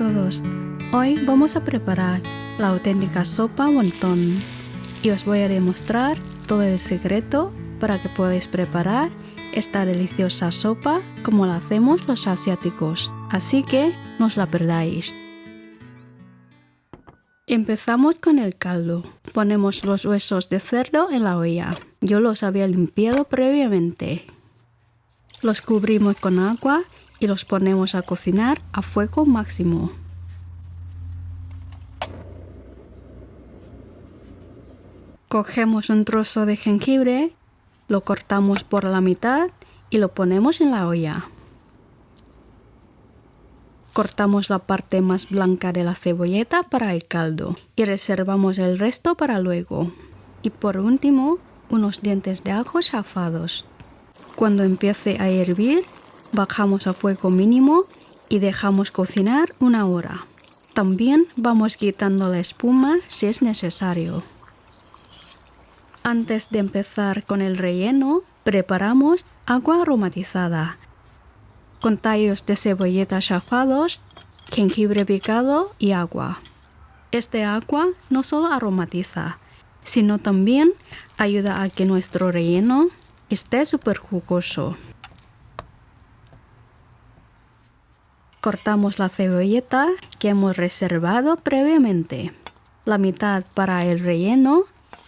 todos, hoy vamos a preparar la auténtica sopa wonton y os voy a demostrar todo el secreto para que podáis preparar esta deliciosa sopa como la hacemos los asiáticos, así que no os la perdáis. Empezamos con el caldo. Ponemos los huesos de cerdo en la olla. Yo los había limpiado previamente. Los cubrimos con agua y los ponemos a cocinar a fuego máximo. Cogemos un trozo de jengibre, lo cortamos por la mitad y lo ponemos en la olla. Cortamos la parte más blanca de la cebolleta para el caldo y reservamos el resto para luego. Y por último, unos dientes de ajo chafados. Cuando empiece a hervir, bajamos a fuego mínimo y dejamos cocinar 1 hora. También vamos quitando la espuma si es necesario. Antes de empezar con el relleno, preparamos agua aromatizada, con tallos de cebolleta chafados, jengibre picado y agua. Este agua no solo aromatiza, sino también ayuda a que nuestro relleno esté súper jugoso. Cortamos la cebolleta que hemos reservado previamente, la mitad para el relleno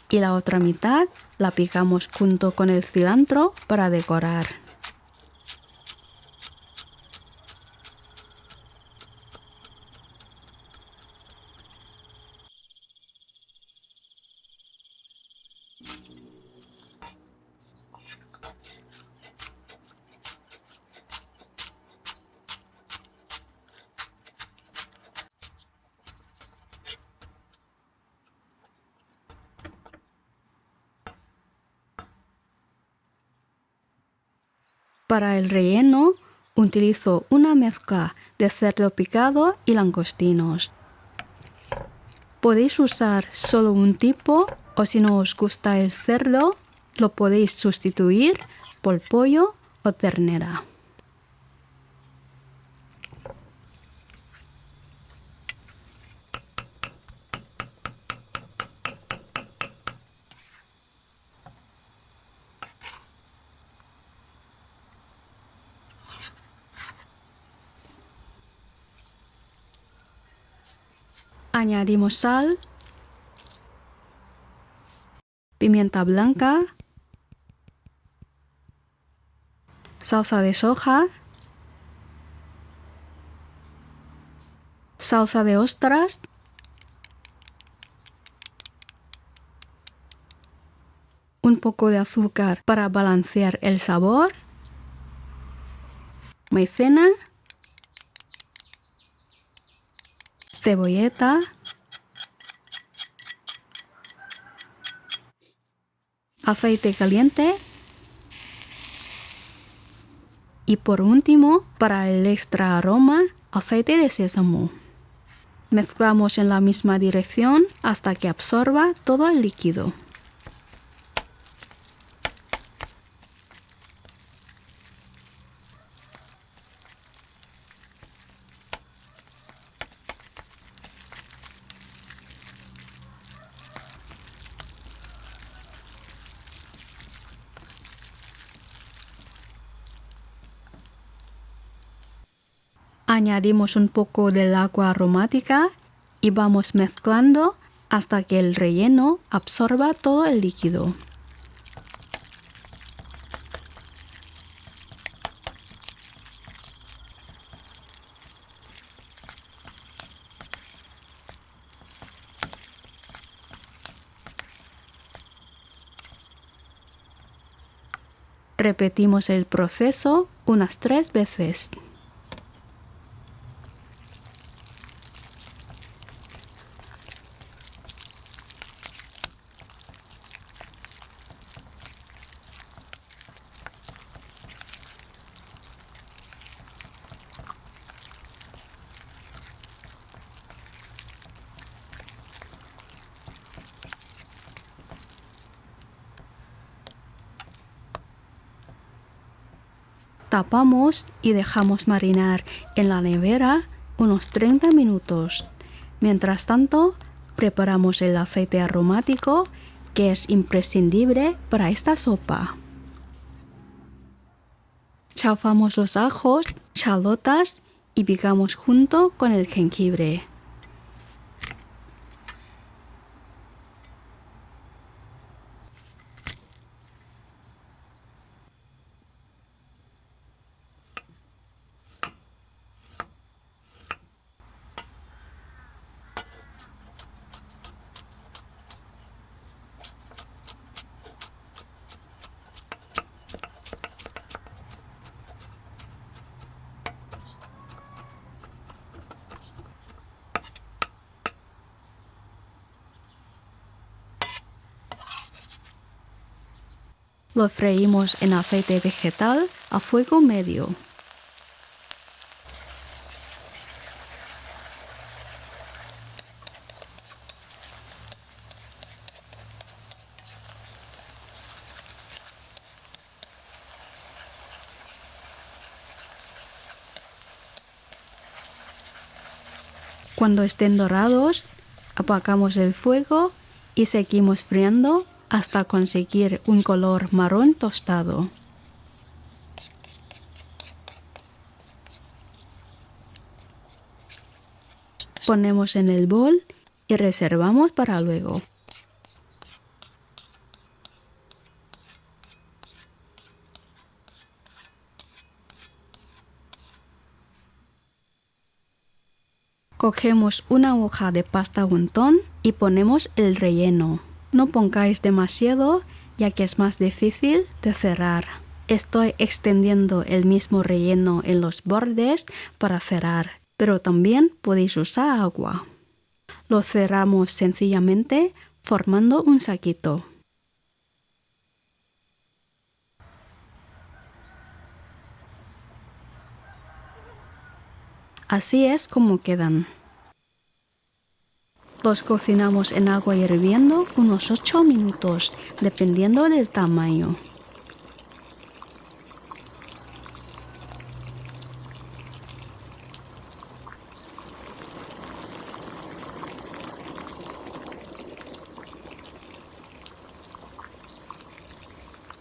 y la otra mitad la picamos junto con el cilantro para decorar. Para el relleno, utilizo una mezcla de cerdo picado y langostinos. Podéis usar solo un tipo o si no os gusta el cerdo, lo podéis sustituir por pollo o ternera. Añadimos sal, pimienta blanca, salsa de soja, salsa de ostras, un poco de azúcar para balancear el sabor, maicena, cebolleta, aceite caliente y por último, para el extra aroma, aceite de sésamo. Mezclamos en la misma dirección hasta que absorba todo el líquido. Añadimos un poco del agua aromática y vamos mezclando hasta que el relleno absorba todo el líquido. Repetimos el proceso unas 3 veces. Tapamos y dejamos marinar en la nevera unos 30 minutos. Mientras tanto, preparamos el aceite aromático que es imprescindible para esta sopa. Chafamos los ajos, shallotas y picamos junto con el jengibre. Lo freímos en aceite vegetal a fuego medio. Cuando estén dorados, apagamos el fuego y seguimos friendo hasta conseguir un color marrón tostado. Ponemos en el bol y reservamos para luego. Cogemos una hoja de pasta wonton y ponemos el relleno. No pongáis demasiado, ya que es más difícil de cerrar. Estoy extendiendo el mismo relleno en los bordes para cerrar, pero también podéis usar agua. Lo cerramos sencillamente formando un saquito. Así es como quedan. Los cocinamos en agua hirviendo unos 8 minutos, dependiendo del tamaño.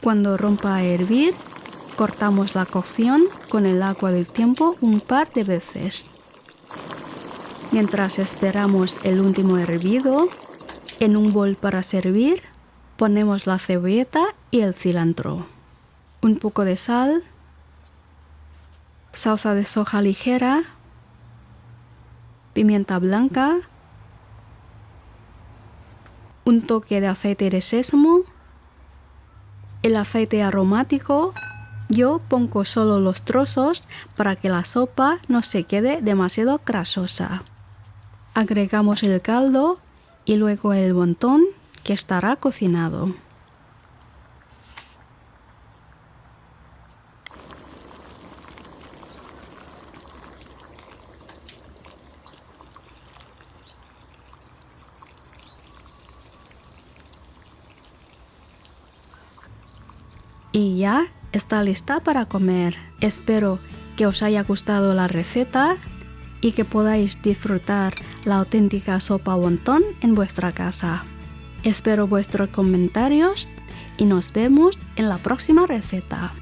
Cuando rompa a hervir, cortamos la cocción con el agua del tiempo un par de veces. Mientras esperamos el último hervido, en un bol para servir, ponemos la cebolleta y el cilantro, un poco de sal, salsa de soja ligera, pimienta blanca, un toque de aceite de sésamo, el aceite aromático. Yo pongo solo los trozos para que la sopa no se quede demasiado grasosa. Agregamos el caldo y luego el wonton que estará cocinado. Y ya está lista para comer. Espero que os haya gustado la receta y que podáis disfrutar la auténtica sopa wonton en vuestra casa. Espero vuestros comentarios y nos vemos en la próxima receta.